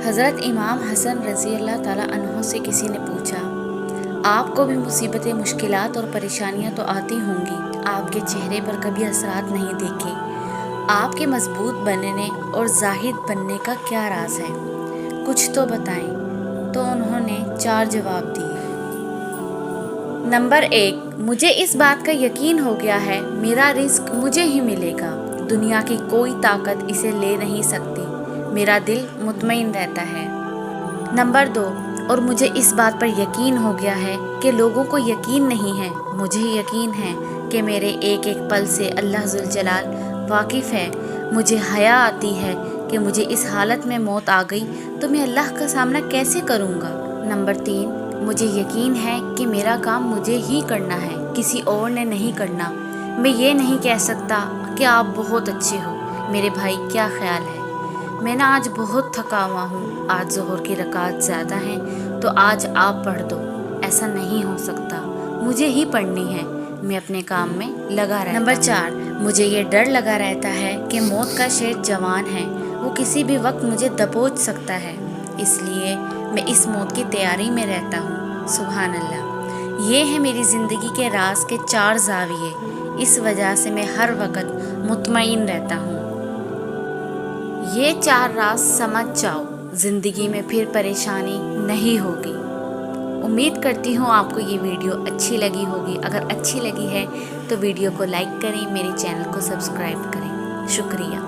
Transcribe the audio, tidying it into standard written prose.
हज़रत इमाम हसन रज़ी अल्लाह ताला अन्हो से किसी ने पूछा, आपको भी मुसीबतें, मुश्किलात और परेशानियां तो आती होंगी, आपके चेहरे पर कभी असरात नहीं देखे। आपके मजबूत बनने और जाहिद बनने का क्या राज है, कुछ तो बताएं। तो उन्होंने 4 जवाब दिए। नंबर 1, मुझे इस बात का यकीन हो गया है मेरा रिस्क मुझे ही मिलेगा, दुनिया की कोई ताकत इसे ले नहीं सकती, मेरा दिल मुतमईन रहता है। नंबर 2, और मुझे इस बात पर यकीन हो गया है कि लोगों को यकीन नहीं है, मुझे यकीन है कि मेरे एक एक पल से अल्लाह जुल जलाल वाकिफ़ है। मुझे हया आती है कि मुझे इस हालत में मौत आ गई तो मैं अल्लाह का सामना कैसे करूँगा। नंबर 3, मुझे यकीन है कि मेरा काम मुझे ही करना है, किसी और ने नहीं करना। मैं ये नहीं कह सकता कि आप बहुत अच्छे हो, मेरे भाई क्या ख्याल है, मैं ना आज बहुत थका हुआ हूँ, आज ज़ोहर की रकात ज़्यादा हैं तो आज आप पढ़ दो। ऐसा नहीं हो सकता, मुझे ही पढ़नी है, मैं अपने काम में लगा रहता हूँ। नंबर 4, मुझे ये डर लगा रहता है कि मौत का शेर जवान है, वो किसी भी वक्त मुझे दबोच सकता है, इसलिए मैं इस मौत की तैयारी में रहता हूँ। सुभान अल्लाह। ये है मेरी ज़िंदगी के राज के 4 ज़ाविये, इस वजह से मैं हर वक्त मुतमईन रहता हूँ। ये 4 राज समझ जाओ, ज़िंदगी में फिर परेशानी नहीं होगी। उम्मीद करती हूँ आपको ये वीडियो अच्छी लगी होगी। अगर अच्छी लगी है तो वीडियो को लाइक करें, मेरे चैनल को सब्सक्राइब करें। शुक्रिया।